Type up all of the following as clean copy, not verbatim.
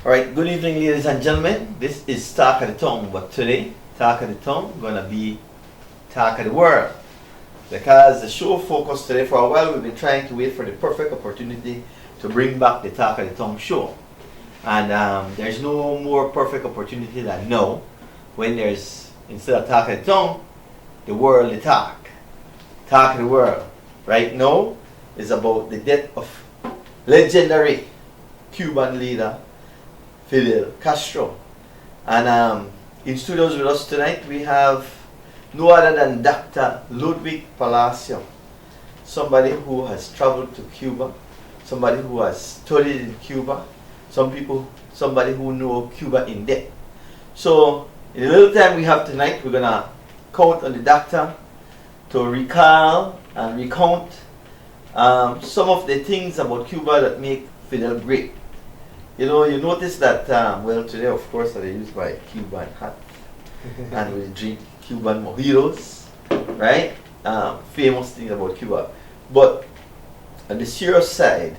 Alright, good evening ladies and gentlemen. This is Talk of the Tongue, but today, Talk of the Tongue gonna be Talk of the World. Because the show focused today, for a while we've been trying to wait for the perfect opportunity to bring back the Talk of the Tongue show. And there's no more perfect opportunity than now, when there's, instead of Talk of the Tongue, the world the talk. Talk of the World. Right now is about the death of legendary Cuban leader Fidel Castro. And in studios with us tonight we have no other than Dr. Ludwig Palacio, somebody who has traveled to Cuba, somebody who has studied in Cuba, somebody who knows Cuba in depth. So in the little time we have tonight, we're gonna count on the doctor to recall and recount some of the things about Cuba that make Fidel great. You know, you notice that, well, today of course I use my Cuban hat and we drink Cuban mojitos, right? Famous thing about Cuba. But on the serious side,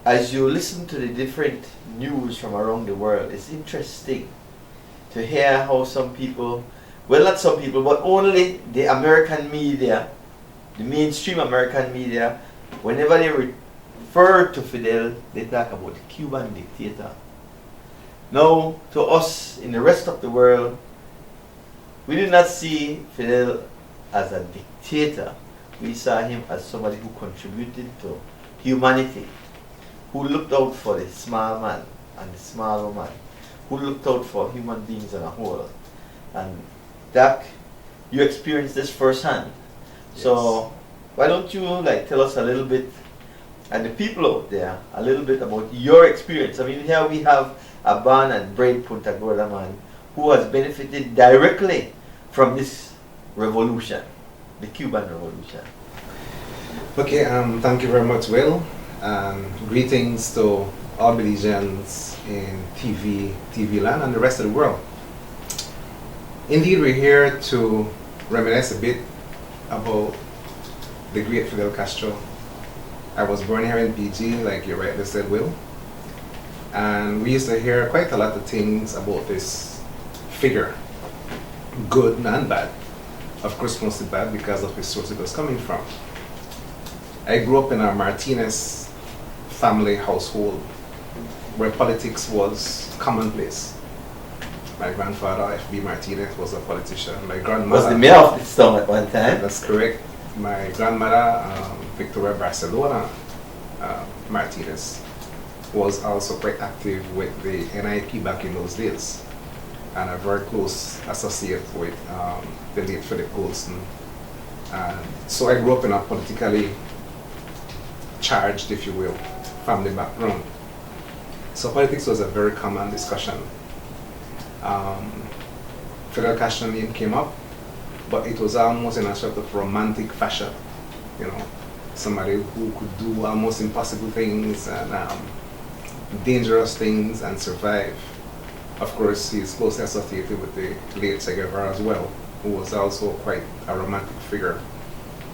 as you listen to the different news from around the world, it's interesting to hear how some people, well, not some people, but only the American media, the mainstream American media, whenever they refer to Fidel, they talk about the Cuban dictator. Now, to us in the rest of the world, we did not see Fidel as a dictator. We saw him as somebody who contributed to humanity, who looked out for the small man and the small woman, who looked out for human beings as a whole. And Doc, you experienced this firsthand. Yes. So why don't you tell us a little bit, and the people out there, a little bit about your experience. I mean, here we have a born and bred Punta Gorda man who has benefited directly from this revolution, the Cuban Revolution. Okay, thank you very much, Will. Greetings to all Belizeans in TV land and the rest of the world. Indeed, we're here to reminisce a bit about the great Fidel Castro. I was born here in PG, like you rightly said, Will. And we used to hear quite a lot of things about this figure, good and bad. Of course, mostly bad because of the source it was coming from. I grew up in a Martinez family household where politics was commonplace. My grandfather, F.B. Martinez, was a politician. My grandmother was the mayor of this town at one time. That's correct. My grandmother, Victoria Barcelona Martinez, was also quite active with the NIP back in those days, and a very close associate with the late Philip Goldston. And so I grew up in a politically charged, if you will, family background. So politics was a very common discussion. Fidel Castro name came up, but it was almost in a sort of romantic fashion, you know, somebody who could do almost impossible things and dangerous things and survive. Of course, he's closely associated with the late Che Guevara as well, who was also quite a romantic figure.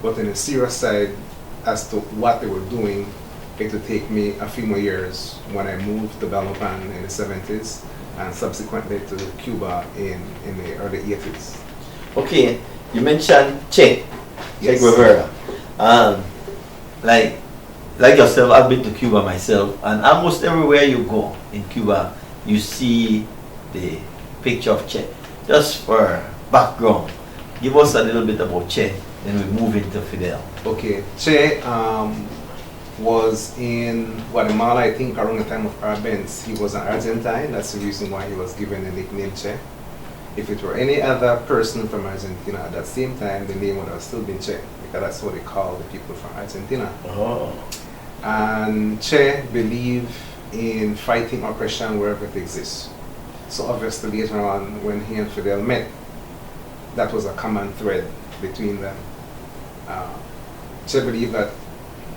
But in the serious side, as to what they were doing, it would take me a few more years when I moved to Belmopan in the 70s and subsequently to Cuba in the early 80s. Okay, you mentioned Che Guevara. Like yourself, I've been to Cuba myself, and almost everywhere you go in Cuba, you see the picture of Che. Just for background, give us a little bit about Che, then we move into Fidel. Okay, Che was in Guatemala, I think around the time of Arbenz. He was an Argentine, that's the reason why he was given the nickname Che. If it were any other person from Argentina at that same time, the name would have still been Che, because that's what they call the people from Argentina. Oh. And Che believed in fighting oppression wherever it exists. So obviously later on, when he and Fidel met, that was a common thread between them. Che believed that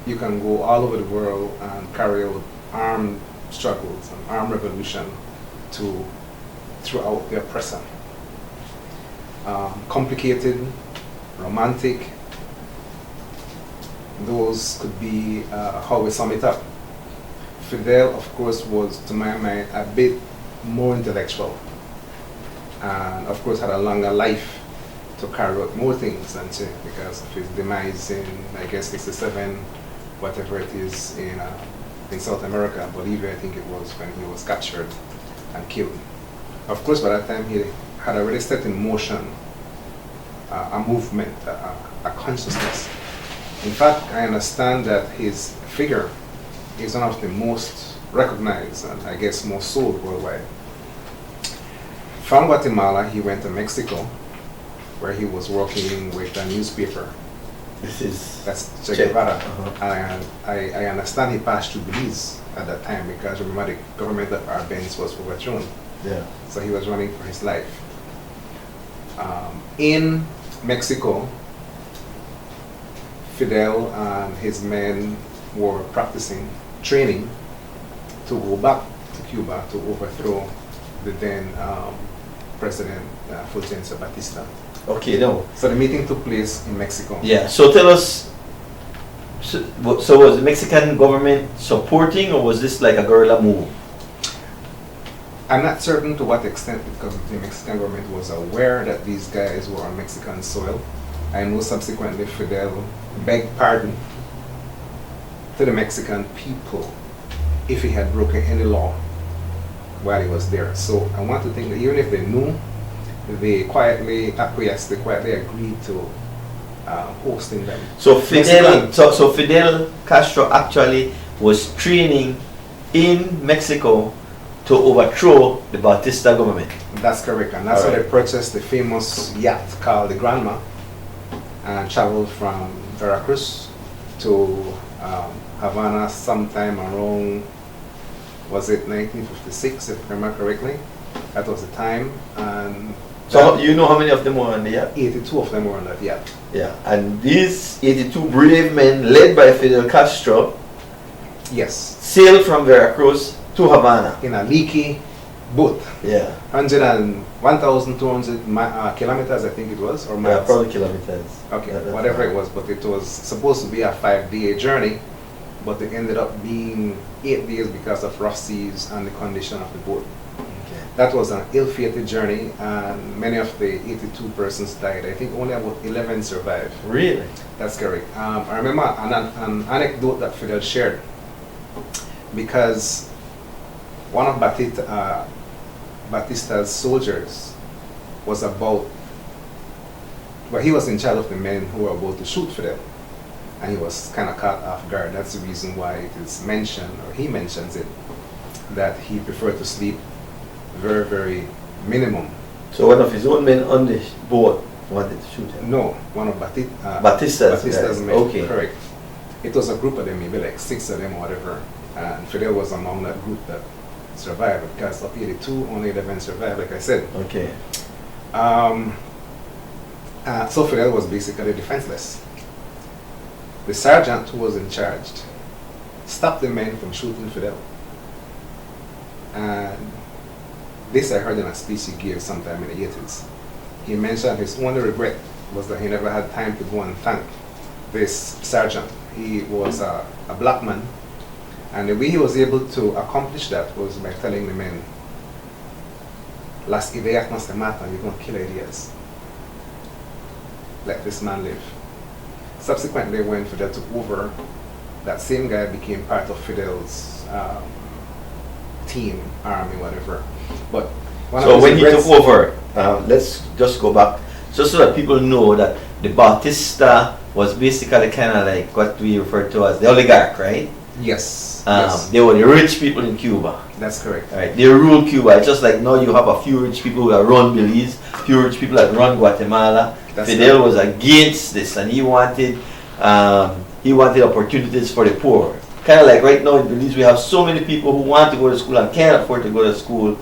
you can go all over the world and carry out armed struggles and armed revolution to throw out the oppressor. Complicated, romantic. Those could be how we sum it up. Fidel, of course, was, to my mind, a bit more intellectual, and of course had a longer life to carry out more things than Che, because of his demise in, I guess, 67, whatever it is, in South America, Bolivia, I think it was, when he was captured and killed. Of course, by that time, he had already set in motion a movement, a consciousness. In fact, I understand that his figure is one of the most recognized and I guess most sold worldwide. From Guatemala, he went to Mexico, where he was working with a newspaper. That's Che Guevara. And I understand he passed through Belize at that time, because remember the government of Arbenz was overthrown. Yeah. So he was running for his life. In Mexico, Fidel and his men were practicing, training to go back to Cuba to overthrow the then President Fulgencio Batista. Okay, no. So the meeting took place in Mexico. Yeah, so tell us, so was the Mexican government supporting, or was this like a guerrilla move? I'm not certain to what extent, because the Mexican government was aware that these guys were on Mexican soil. I know subsequently Fidel begged pardon to the Mexican people if he had broken any law while he was there. So I want to think that even if they knew, they quietly acquiesced, they quietly agreed to hosting them. So Fidel Castro actually was training in Mexico to overthrow the Batista government. That's correct, and that's why they purchased the famous yacht called the Granma and traveled from Veracruz to Havana sometime around, was it 1956, if I remember correctly? That was the time. And so you know how many of them were on the yacht? 82 of them were on that yacht. Yeah, and these 82 brave men, led by Fidel Castro, yes, sailed from Veracruz to Havana in a leaky boat. Yeah. 1,200 kilometers, I think it was, or miles. Yeah, probably kilometers. Okay, whatever it was, but it was supposed to be a 5-day journey, but it ended up being 8 days because of rough seas and the condition of the boat. Okay. That was an ill-fated journey, and many of the 82 persons died. I think only about 11 survived. Really? That's correct. I remember an anecdote that Fidel shared, because one of Batista's soldiers was he was in charge of the men who were about to shoot Fidel, and he was kind of caught off guard. That's the reason why it is mentioned, or he mentions it, that he preferred to sleep very, very minimum. So one of his own men on the boat wanted to shoot him? No, one of Batista's men. Okay. Correct. It was a group of them, maybe like 6 of them or whatever, and Fidel was among that group that survived. Because of 82, only 11 survived, like I said. Okay. So Fidel was basically defenseless. The sergeant who was in charge stopped the men from shooting Fidel. And this I heard in a speech he gave sometime in the 80s. He mentioned his only regret was that he never had time to go and thank this sergeant. He was a black man, and the way he was able to accomplish that was by telling the men, "Las ideas no se matan, you don't kill ideas. Let this man live." Subsequently, when Fidel took over, that same guy became part of Fidel's team, army, whatever. But so when he took over, let's just go back, just so that people know that the Batista was basically kind of like what we refer to as the oligarch, right? Yes. They were the rich people in Cuba. That's correct. Right. They rule Cuba. It's just like now you have a few rich people that run Belize, few rich people that run Guatemala. That's Fidel was against this, and he wanted opportunities for the poor. Kind of like right now in Belize, we have so many people who want to go to school and can't afford to go to school.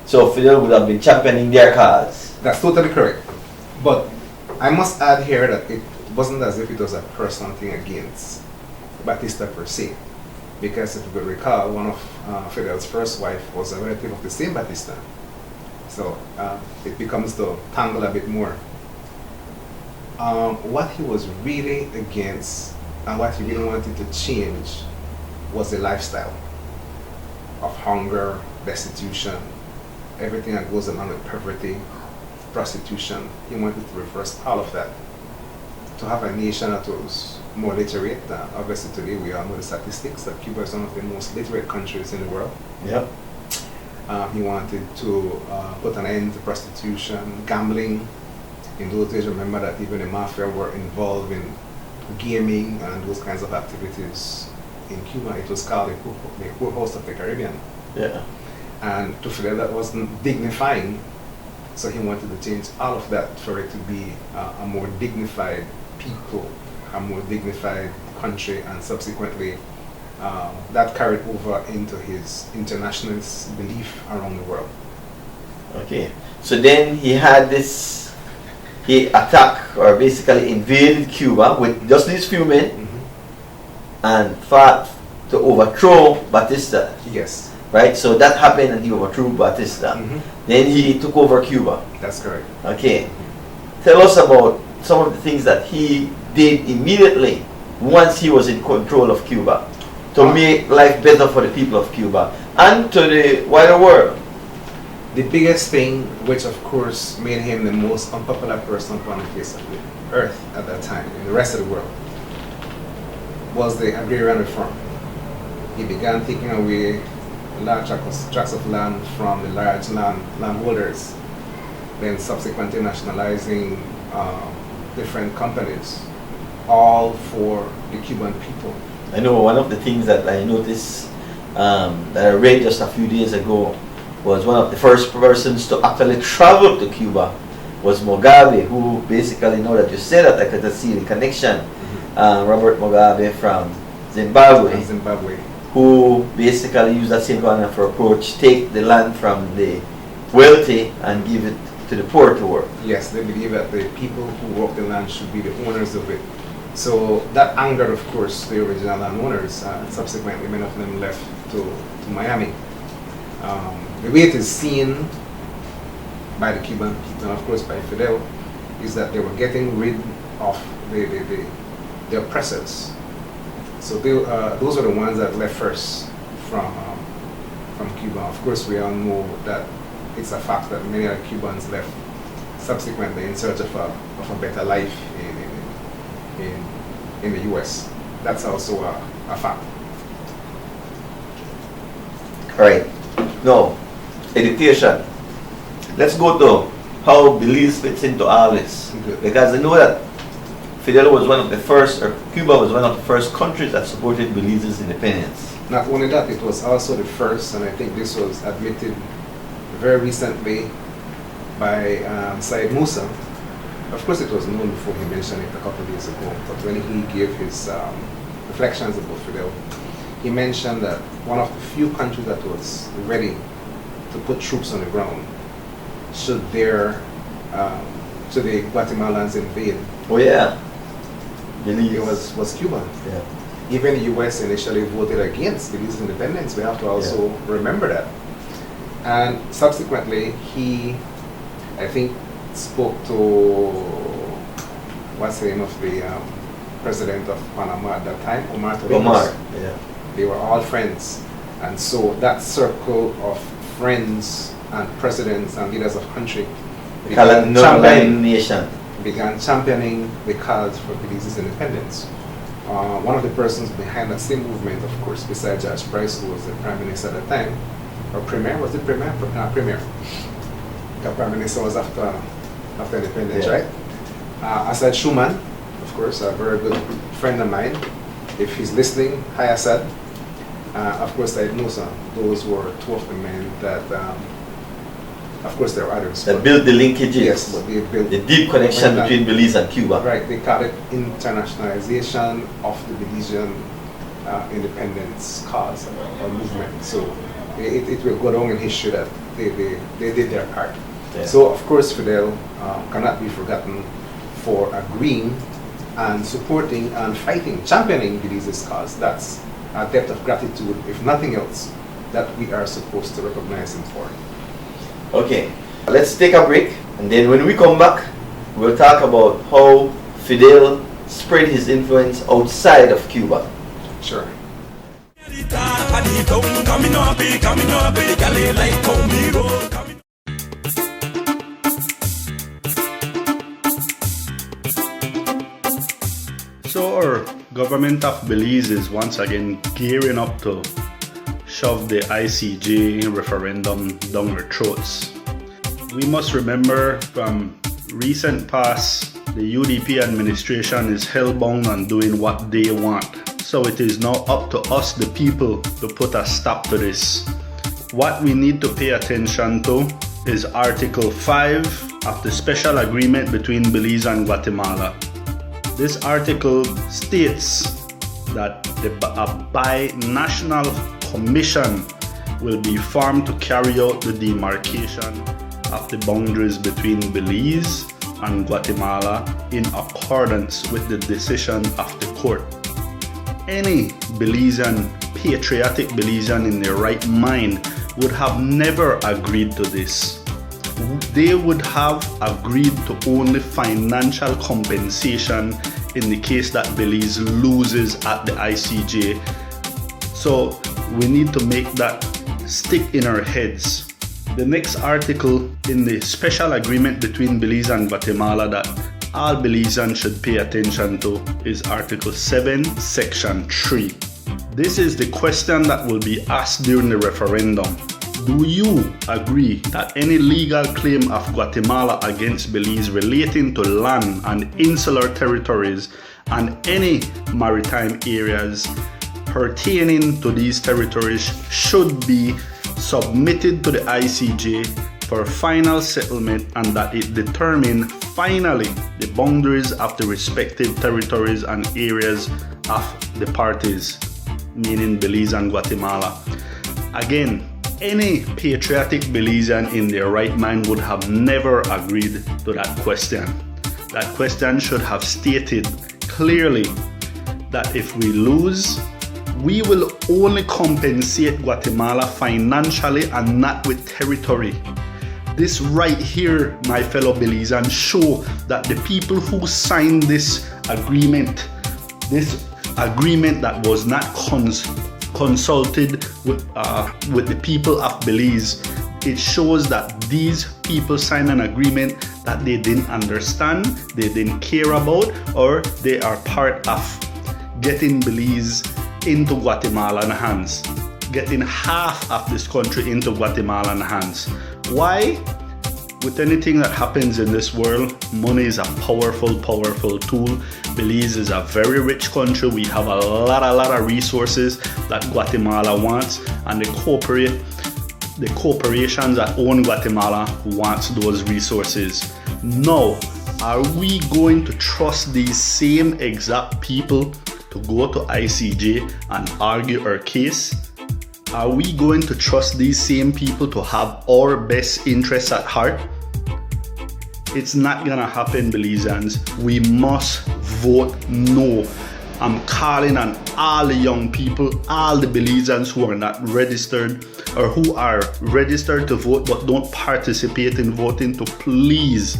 So Fidel would have been championing their cause. That's totally correct. But I must add here that it wasn't as if it was a personal thing against Batista per se. Because if you could recall, one of Fidel's first wife was a relative of the same Batista. So it becomes to tangle a bit more. What he was really against and what he really wanted to change was the lifestyle of hunger, destitution, everything that goes along with poverty, prostitution. He wanted to reverse all of that. To have a nation that was more literate. Obviously today we all know the statistics that Cuba is one of the most literate countries in the world. Yep. He wanted to put an end to prostitution, gambling. In those days, remember that even the mafia were involved in gaming and those kinds of activities in Cuba. It was called the poor host of the Caribbean. Yeah. And to Fidel, that wasn't dignifying. So he wanted to change all of that for it to be a more dignified people, a more dignified country, and subsequently that carried over into his internationalist belief around the world. Okay. So then he had this, he attacked or basically invaded Cuba with just these few men and fought to overthrow Batista. Yes. Right? So that happened and he overthrew Batista. Then he took over Cuba. That's correct. Okay. Tell us about some of the things that he did immediately once he was in control of Cuba to make life better for the people of Cuba and to the wider world. The biggest thing, which of course made him the most unpopular person upon the face of the earth at that time, in the rest of the world, was the agrarian reform. He began taking away large tracts of land from the large landholders, then subsequently nationalizing different companies, all for the Cuban people. I know one of the things that I noticed that I read just a few days ago was one of the first persons to actually travel to Cuba was Mugabe, who basically, now that you say that, I could see the connection. Robert Mugabe from Zimbabwe. Who basically used that same kind of approach, take the land from the wealthy and give it to the poor to work. Yes, they believe that the people who work the land should be the owners of it. So that angered, of course, the original landowners, and subsequently many of them left to Miami. The way it is seen by the Cuban people, and of course by Fidel, is that they were getting rid of the oppressors. So those are the ones that left first from Cuba. Of course, we all know that it's a fact that many of the Cubans left subsequently in search of a better life in the U.S. That's also a fact. All right. Now, education. Let's go to how Belize fits into all this. Good. Because I know that Fidel was one of the first, or Cuba was one of the first countries that supported Belize's independence. Not only that, it was also the first, and I think this was admitted very recently by Said Musa. Of course, it was known before he mentioned it a couple of years ago, but when he gave his reflections about Fidel, he mentioned that one of the few countries that was ready to put troops on the ground should the Guatemalans invade. Oh yeah. Belize. It was Cuba. Yeah. Even the US initially voted against Belize's independence. We have to also remember that. And subsequently, he, I think, spoke to, what's the name of the president of Panama at that time, Omar Torrijos. Omar, yeah. They were all friends. And so that circle of friends and presidents and leaders of country began championing the cause for Belize's independence. One of the persons behind that same movement, of course, besides George Price, who was the prime minister at the time, or premier, was it premier? Premier. The prime minister was after independence, yeah. Right? Assad Schuman, of course, a very good friend of mine. If he's listening, hi Assad. Of course, Said Musa. Those were two of the men that, of course, there are others. That built the linkages. Yes, but they built the deep connection between Belize and Cuba. Right, they call it internationalization of the Belizean independence cause or movement. So it will go down in history that they did their part. Yeah. So of course Fidel cannot be forgotten for agreeing and supporting and fighting, championing Belize's cause. That's a debt of gratitude, if nothing else, that we are supposed to recognize him for. Okay, let's take a break, and then when we come back, we'll talk about how Fidel spread his influence outside of Cuba. Sure. So our government of Belize is once again gearing up to shove the ICJ referendum down our throats. We must remember from recent past, the UDP administration is hellbound on doing what they want. So it is now up to us, the people, to put a stop to this. What we need to pay attention to is Article 5 of the Special Agreement between Belize and Guatemala. This article states that a bi-national commission will be formed to carry out the demarcation of the boundaries between Belize and Guatemala in accordance with the decision of the court. Any Belizean, patriotic Belizean in their right mind would have never agreed to this. They would have agreed to only financial compensation in the case that Belize loses at the ICJ. So we need to make that stick in our heads. The next article in the special agreement between Belize and Guatemala that all Belizeans should pay attention to is Article 7, Section 3. This is the question that will be asked during the referendum. Do you agree that any legal claim of Guatemala against Belize relating to land and insular territories and any maritime areas pertaining to these territories should be submitted to the ICJ for final settlement, and that it determine finally the boundaries of the respective territories and areas of the parties, meaning Belize and Guatemala? Again, any patriotic Belizean in their right mind would have never agreed to that question. That question should have stated clearly that if we lose, we will only compensate Guatemala financially and not with territory. This right here, my fellow Belizeans, show that the people who signed this agreement that was not consulted with the people of Belize, it shows that these people signed an agreement that they didn't understand, they didn't care about, or they are part of getting Belize into Guatemalan hands, getting half of this country into Guatemalan hands. Why? With anything that happens in this world, money is a powerful tool. Belize is a very rich country. We have a lot of resources that Guatemala wants, and the corporations that own Guatemala wants those resources. Now, are we going to trust these same exact people to go to ICJ and argue our case? Are we going to trust these same people to have our best interests at heart? It's not gonna happen, Belizeans. We must vote no. I'm calling on all the young people, all the Belizeans who are not registered or who are registered to vote but don't participate in voting to please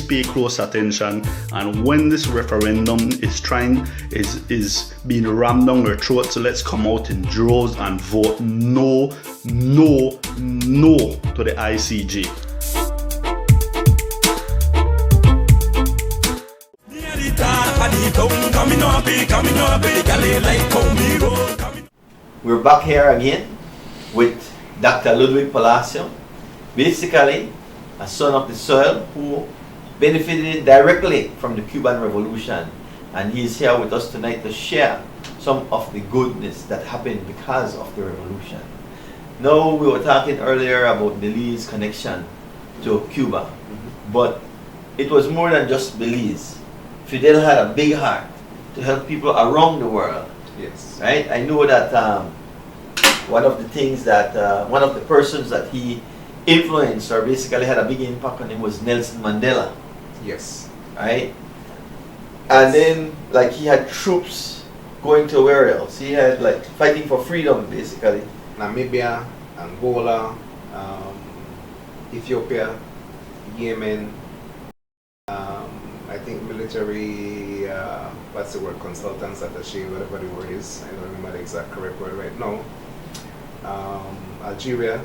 pay close attention. And when this referendum is being rammed down our throats, let's come out in droves and vote no to the ICJ. We're back here again with Dr. Ludwig Palacio, basically a son of the soil who benefited directly from the Cuban Revolution, and he's here with us tonight to share some of the goodness that happened because of the revolution. Now, we were talking earlier about Belize's connection to Cuba, but it was more than just Belize. Fidel had a big heart to help people around the world. Yes. Right? I know that one of the persons that he influenced or basically had a big impact on him was Nelson Mandela. Yes. Right? And then, like, he had troops going to where else? He had, like, fighting for freedom, basically. Namibia, Angola, Ethiopia, Yemen. I think military, what's the word, consultants, attaché, whatever the word is. I don't remember the exact correct word right now. Algeria,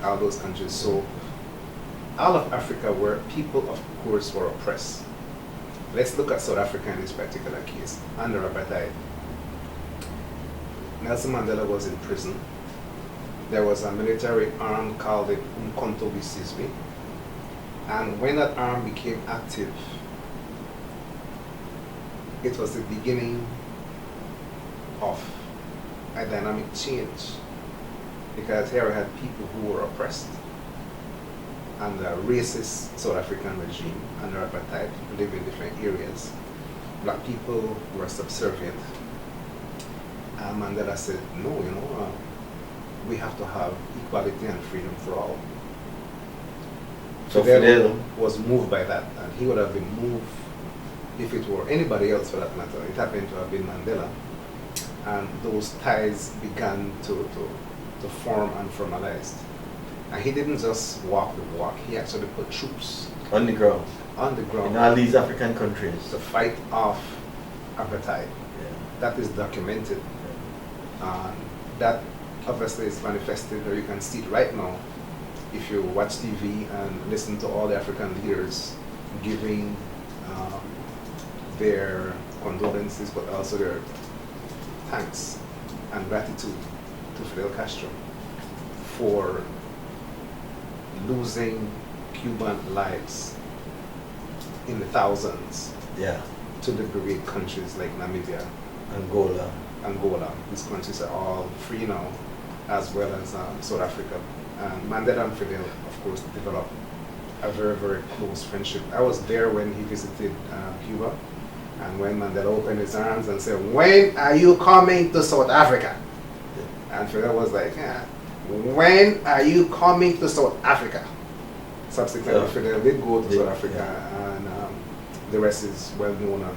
all those countries. So all of Africa where people, of course, were oppressed. Let's look at South Africa in this particular case, under apartheid. Nelson Mandela was in prison. There was a military arm called the Umkhonto we Sizwe. And when that arm became active, it was the beginning of a dynamic change. Because here we had people who were oppressed under a racist South African regime, under apartheid, live in different areas. Black people were subservient. And Mandela said, no, we have to have equality and freedom for all. So Fidel was moved by that, and he would have been moved if it were anybody else for that matter. It happened to have been Mandela, and those ties began to form and formalized. And he didn't just walk the walk, he actually put troops on the ground. In all these African countries. To fight off apartheid. Yeah. That is documented. That obviously is manifested, or you can see it right now if you watch TV and listen to all the African leaders giving their condolences, but also their thanks and gratitude to Fidel Castro for losing Cuban lives in the thousands, to liberate countries like Namibia, Angola. These countries are all free now, as well as South Africa. And Mandela and Fidel, of course, developed a very, very close friendship. I was there when he visited Cuba, and when Mandela opened his arms and said, "When are you coming to South Africa?" And Fidel was like, "When are you coming to South Africa?" Subsequently, Fidel did go to South Africa, and the rest is well known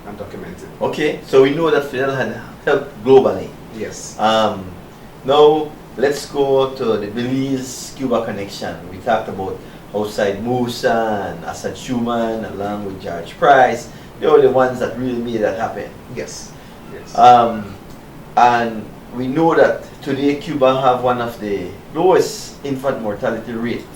and documented. Okay, so we know that Fidel had helped globally. Yes. Now, let's go to the Belize-Cuba connection. We talked about outside Musa and Assad Schuman, along with George Price. They were the ones that really made that happen. Yes. And we know that today Cuba have one of the lowest infant mortality rate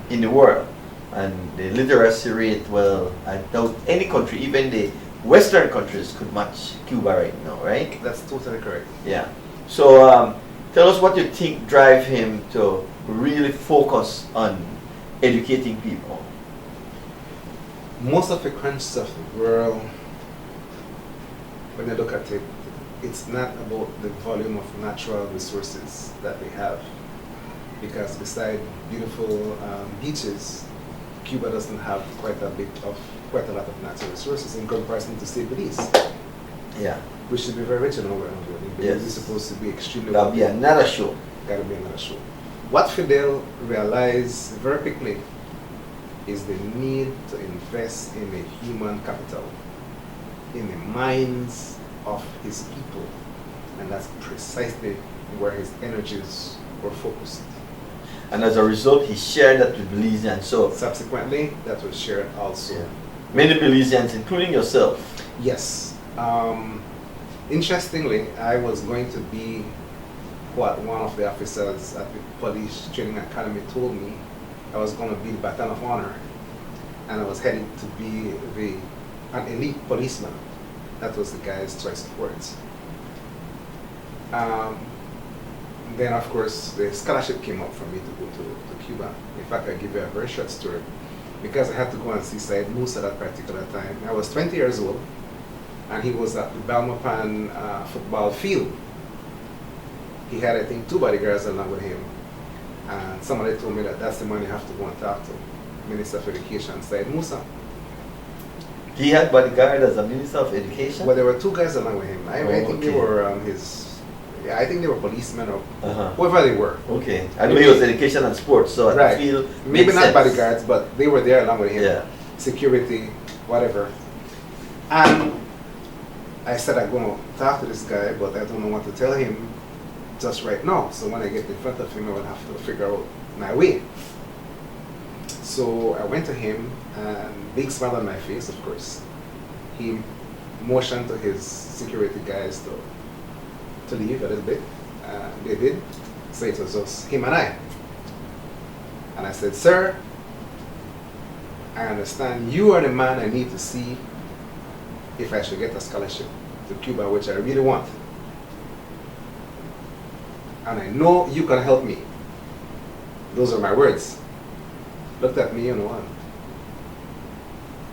in the world. And the literacy rate, well, I doubt any country, even the Western countries, could match Cuba right now, right? That's totally correct. Yeah. So tell us what you think drive him to really focus on educating people. Most of the countries of the world, when you look at it, it's not about the volume of natural resources that they have. Because beside beautiful beaches, Cuba doesn't have quite a lot of natural resources in comparison to, say, Belize. Yeah. We should be very rich in our own building. Belize is supposed to be extremely That'll be another show. Gotta be another show. What Fidel realized very quickly is the need to invest in the human capital, in the minds of his people. And that's precisely where his energies were focused. And as a result, he shared that with Belizeans. So subsequently, that was shared also. Yeah. Many Belizeans, including yourself. Yes. Interestingly, I was going to be what one of the officers at the police training academy told me. I was going to be the baton of honor, and I was heading to be an elite policeman. That was the guy's choice of words. Then, of course, the scholarship came up for me to go to Cuba. In fact, I'll give you a very short story. Because I had to go and see Syed Musa at that particular time. I was 20 years old, and he was at the Balmapan football field. He had, I think, 2 bodyguards along with him. And somebody told me that that's the man you have to go and talk to, Minister of Education, Syed Musa. He had bodyguard as a Minister of Education? Well, there were 2 guys along with him. I think they were I think they were policemen or whoever they were. Okay. I know he was education and sports, so I feel maybe not bodyguards, but they were there along with him. Yeah. Security, whatever. And I said I'm going to talk to this guy, but I don't know what to tell him just right now. So when I get in front of him, I will have to figure out my way. So I went to him, and big smile on my face, of course. He motioned to his security guys to leave a little bit. They did. So it was just him and I. And I said, sir, I understand you are the man I need to see if I should get a scholarship to Cuba, which I really want. And I know you can help me. Those are my words. Looked at me, and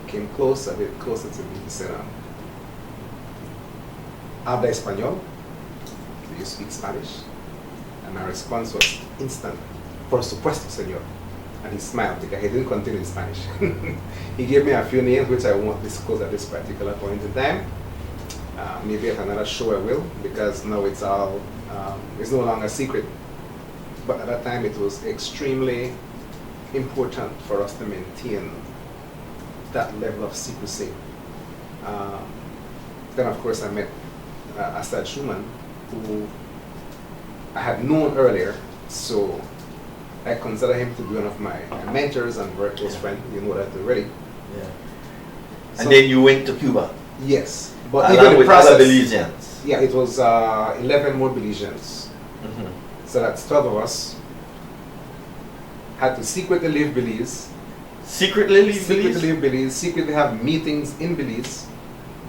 came close, a bit closer to me. He said, ¿Habla español? Do you speak Spanish? And my response was instant. Por supuesto, señor. And he smiled because he didn't continue in Spanish. He gave me a few names which I won't disclose at this particular point in time. Maybe at another show I will, because now it's all, it's no longer a secret. But at that time it was extremely important for us to maintain that level of secrecy. Then of course I met Asad Schumann, who I had known earlier, so I consider him to be one of my mentors and very close friend. You know that already. Yeah. So, And then you went to Cuba. yes, but Along even with the process, other Belizeans. yeah, it was 11 more Belizeans. Mhm. So that's 12 of us. Had to secretly leave Belize. Secretly leave Secretly Belize? leave Belize. Secretly have meetings in Belize.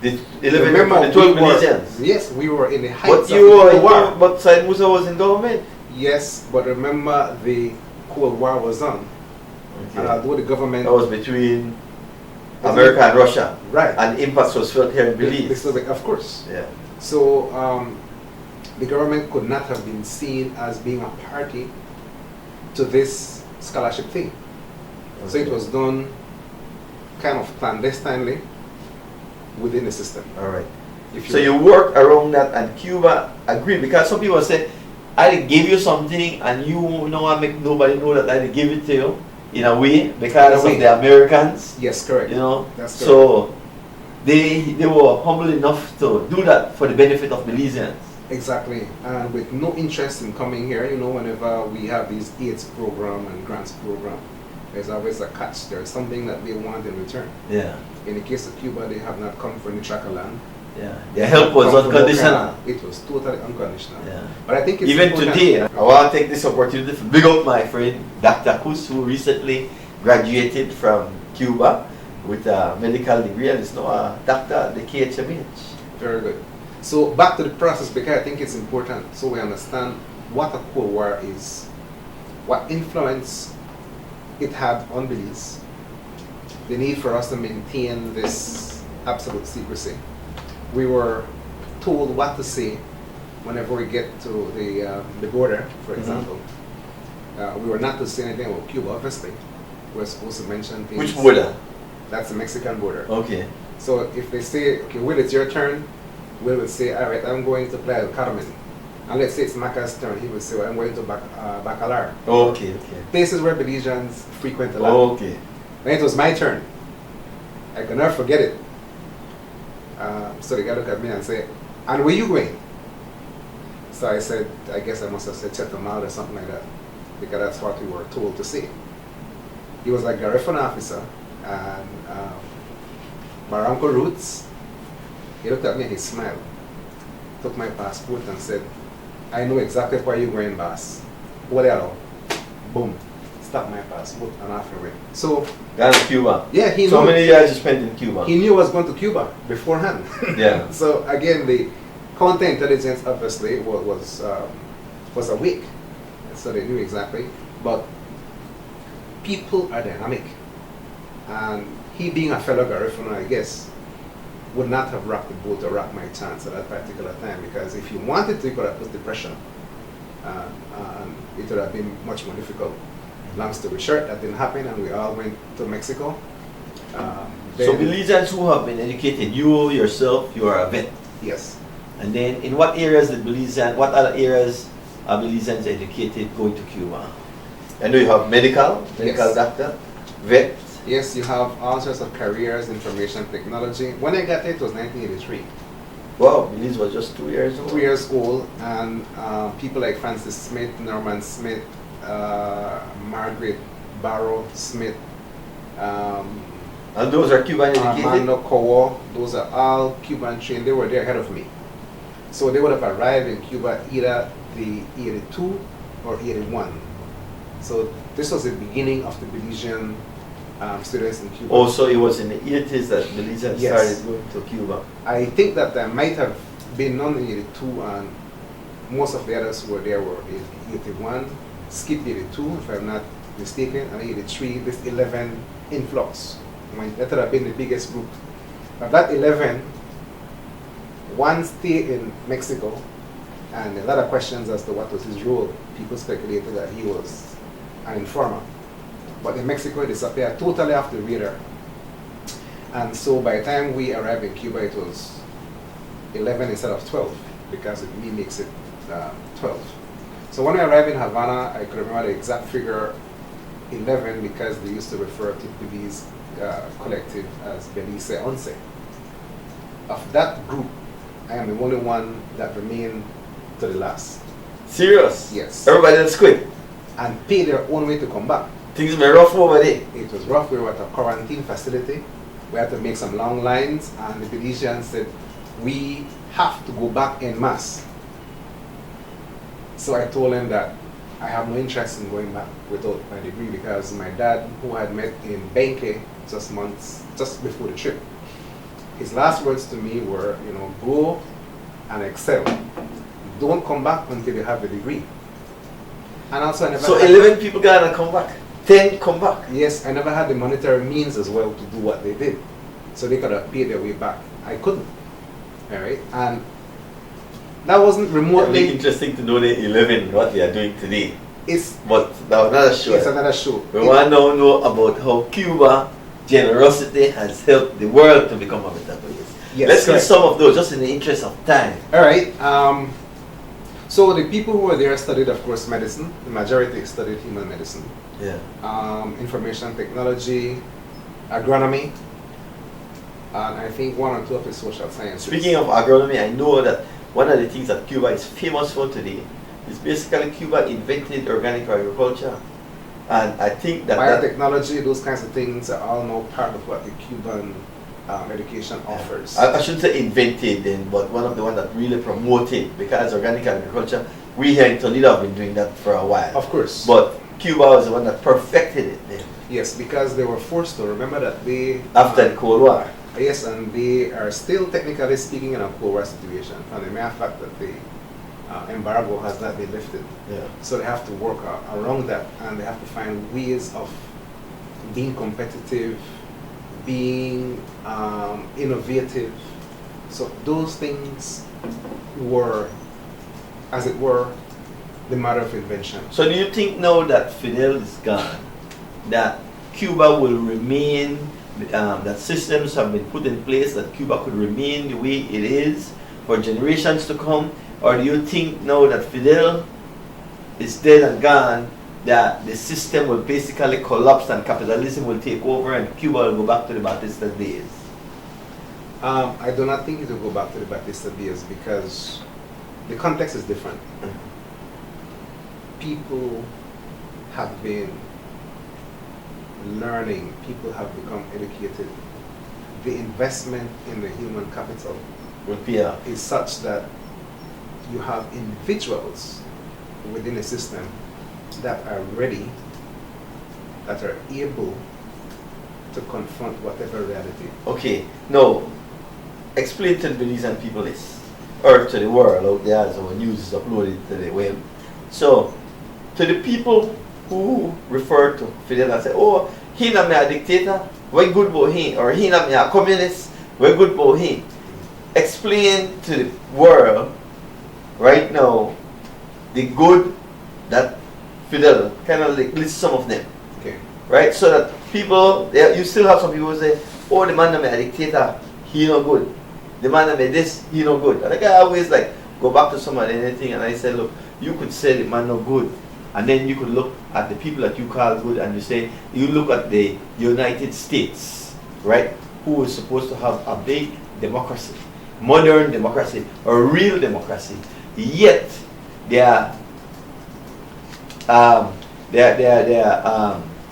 The 11 Remember, from the 12 we were- Belizeans. Yes, we were in the heights But of the you Cold were, War. but Said Musa was in government. Yes, but remember the Cold War was on. And although the government... That was between America and Russia. Right. And the impact was felt here in Belize. Of course. Yeah. So the government could not have been seen as being a party to this scholarship thing. So it was done kind of clandestinely within the system. All right. If So you work around that, and Cuba agreed, because some people say, I give you something and you know I make nobody know that I give it to you in a way because In a way. of the Americans. Yes, correct. You know. That's correct. So they were humble enough to do that for the benefit of Belizeans. Exactly, and with no interest in coming here, you know, whenever we have these AIDS program and grants program, there's always a catch. There's something that they want in return. Yeah. In the case of Cuba, they have not come for any tracker land. Yeah. Their help was Come for no unconditional. kind. It was totally unconditional. Yeah. But I think it's Even important- today, I want to take this opportunity to big up my friend Dr. Kus, who recently graduated from Cuba with a medical degree and is now a doctor at the KHMH. Very good. So back to the process, because I think it's important so we understand what a Cold War is, what influence it had on Belize, the need for us to maintain this absolute secrecy. We were told what to say whenever we get to the border, for example. We were not to say anything about Cuba, obviously. We were supposed to mention things. Which border? That's the Mexican border. Okay. So if they say, okay, Will, it's your turn, Will would say, all right, I'm going to Playa del Carmen. And let's say it's Maca's turn, he would say, well, I'm going to Bacalar. Okay, okay. Places where Belizeans frequent a lot. Okay. Then it was my turn. I can never forget it. So the guy looked at me and said, and where you going? So I said, I guess I must have said Chetumal or something like that, because that's what we were told to say. He was like a Garifuna officer, and Barranco Roots. He looked at me and he smiled, took my passport and said, I know exactly where you're going, boss. What the hell? Boom. Stop my passport and off your way. So, That's Cuba. yeah, he So knew. many years you spent in Cuba. He knew I was going to Cuba beforehand. Yeah. So again, the counterintelligence obviously was awake, so they knew exactly. But people are dynamic, and he being a fellow Garifuna, I guess, would not have rocked the boat or rocked my chance at that particular time, because if he wanted to, he could have put the pressure, and it would have been much more difficult. Long story short, that didn't happen, and we all went to Mexico. So Belizeans who have been educated, you yourself, you are a vet. Yes. And then in what areas did what other areas are Belizeans educated going to Cuba? I know you have medical Yes. doctor, vet. Yes, you have all sorts of careers, information technology. When I got there, it was 1983. Wow, Belize was just 2 years old. 2 years old, and people like Francis Smith, Norman Smith, Margaret Barrow Smith, And those are Cuban educated? Armando Cowo, those are all Cuban trained. They were there ahead of me. So they would have arrived in Cuba either the 82 or 81. So this was the beginning of the Belizean students in Cuba. Also, it was in the 80s that Belizeans Yes. started going to Cuba. I think that there might have been none in 82, and most of the others who were there were in 81, skip 82 if I'm not mistaken, and 83, this 11 influx. That would have been the biggest group. Of that 11, one stayed in Mexico, and a lot of questions as to what was his role. People speculated that he was an informer. But in Mexico, he disappeared totally off the radar. And so by the time we arrived in Cuba, it was 11 instead of 12, because it really makes it 12. So when we arrived in Havana, I could remember the exact figure 11 because they used to refer to Belize collective as Belize Once. Of that group, I am the only one that remained to the last. Serious? Yes. Everybody else quit. And pay their own way to come back. Things were rough over there. It was rough. We were at a quarantine facility. We had to make some long lines, and the Belizeans said, we have to go back en masse. So I told him that I have no interest in going back without my degree, because my dad, who I had met in Benke just before the trip, his last words to me were, go and excel. Don't come back until you have a degree. And also I never So had 11 people gotta come back. 10 come back. Yes, I never had the monetary means as well to do what they did. So they could have paid their way back. I couldn't. Alright? And that wasn't It'll be remotely. interesting to know the 11 what they are doing today. It's But now another show. it's another show. We want to know about how Cuba generosity has helped the world to become a better place. Yes, Let's get correct. some of those just in the interest of time. Alright. So the people who were there studied, of course, medicine. The majority studied human medicine. Yeah. Information technology, agronomy, and I think one or two of the social sciences. Speaking of agronomy, I know that one of the things that Cuba is famous for today is basically Cuba invented organic agriculture. And I think that biotechnology, those kinds of things are all now part of what the Cuban education offers. I shouldn't say invented then, but one of the ones that really promoted, because organic agriculture, we here in Toledo have been doing that for a while. Of course. But Cuba was the one that perfected it then. Yes, because they were forced to. Remember that they... After the Cold War. Yes, and they are still technically speaking in a Cold War situation. And the mere fact that the embargo has not been lifted. Yeah. So they have to work around that, and they have to find ways of being competitive, being innovative. So those things were, as it were, the matter of invention. So do you think now that Fidel is gone, that Cuba will remain, that systems have been put in place that Cuba could remain the way it is for generations to come? Or do you think now that Fidel is dead and gone, that the system will basically collapse and capitalism will take over and Cuba will go back to the Batista days? I do not think it will go back to the Batista days, because the context is different. People have been learning, people have become educated. The investment in the human capital Will be a is such that you have individuals within the system that are ready, that are able to confront whatever reality. Okay, now explain to the Belizean people this, or to the world out there as our news is uploaded to the web. So, to the people who refer to Fidel and say, oh, he not me a dictator, we're good about him, or he not me a communist, we're good about him. Explain to the world right now the good that Fidel, kind of like list some of them. Okay. Right? So that people, you still have some people who say, oh, the man that made a dictator, he no good. The man that made this, he no good. And I always like go back to somebody and anything, and I say, look, you could say the man no good, and then you could look at the people that you call good, and you say, you look at the United States, right, who is supposed to have a big democracy, modern democracy, a real democracy, yet their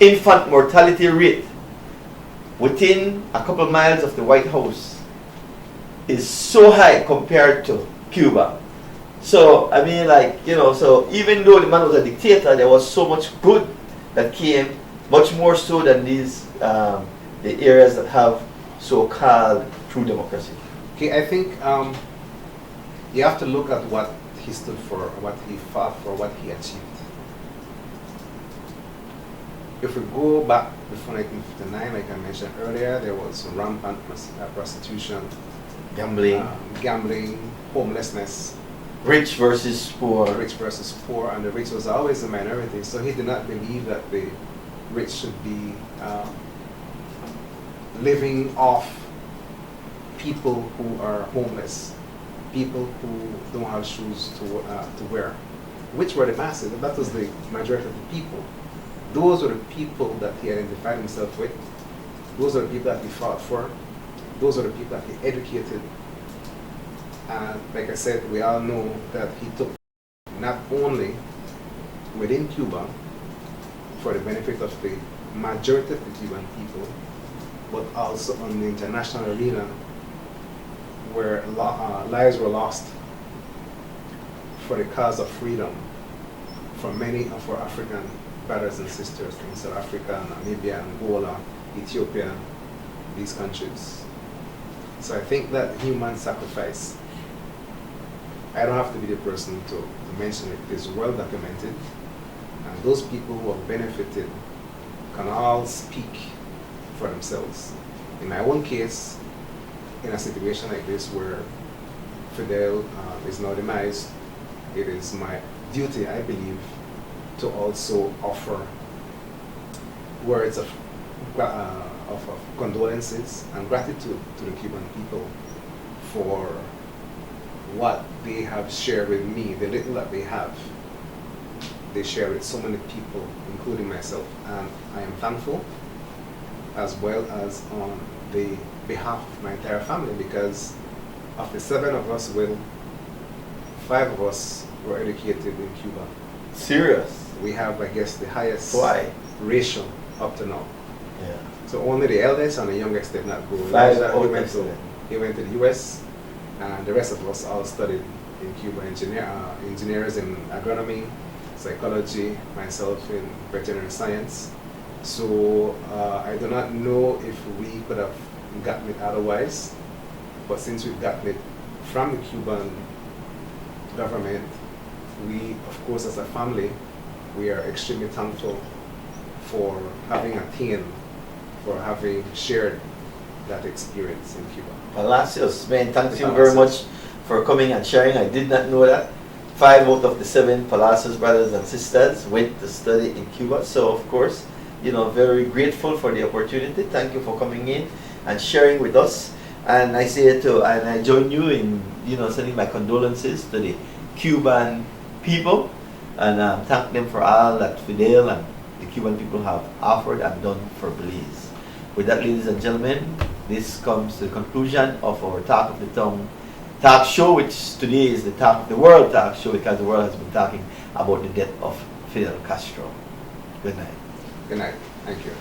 infant mortality rate within a couple miles of the White House is so high compared to Cuba. So, I mean, like, you know, so even though the man was a dictator, there was so much good that came, much more so than these, the areas that have so-called true democracy. Okay, I think you have to look at what he stood for, what he fought for, what he achieved. If we go back before 1959, like I mentioned earlier, there was rampant prostitution, gambling, homelessness. Rich versus poor. Rich versus poor, and the rich was always the minority. So he did not believe that the rich should be living off people who are homeless, people who don't have shoes to wear, which were the masses. That was the majority of the people. Those were the people that he identified himself with. Those are the people that he fought for. Those are the people that he educated. And like I said, we all know that he took not only within Cuba for the benefit of the majority of the Cuban people, but also on the international arena where lives were lost for the cause of freedom for many of our African brothers and sisters in South Africa, Namibia, Angola, Ethiopia, these countries. So I think that human sacrifice, I don't have to be the person to mention it, is well documented, and those people who have benefited can all speak for themselves. In my own case, in a situation like this where Fidel is now demised, it is my duty, I believe, to also offer words of condolences and gratitude to the Cuban people for what they have shared with me, the little that they have. They share with so many people, including myself, and I am thankful, as well as on the behalf of my entire family, because of the 7 of us, 5 of us were educated in Cuba. Serious? We have, I guess, the highest ratio up to now. Yeah. So only the eldest and the youngest did not go. 5 he went to the US, and the rest of us all studied in Cuba, engineers in agronomy, psychology, myself in veterinary science. So I do not know if we could have gotten it otherwise, but since we've gotten it from the Cuban government, we, of course, as a family, we are extremely thankful for having attained, for having shared that experience in Cuba. Palacios, man, thank you very much for coming and sharing. I did not know that. 5 out of the 7 Palacios brothers and sisters went to study in Cuba. So, of course, you know, very grateful for the opportunity. Thank you for coming in and sharing with us. And I say to, and I join you in, you know, sending my condolences to the Cuban people, and thank them for all that Fidel and the Cuban people have offered and done for Belize. With that, ladies and gentlemen, this comes to the conclusion of our Talk of the Tongue talk show, which today is the Talk of the World talk show, because the world has been talking about the death of Fidel Castro. Good night. Good night. Thank you.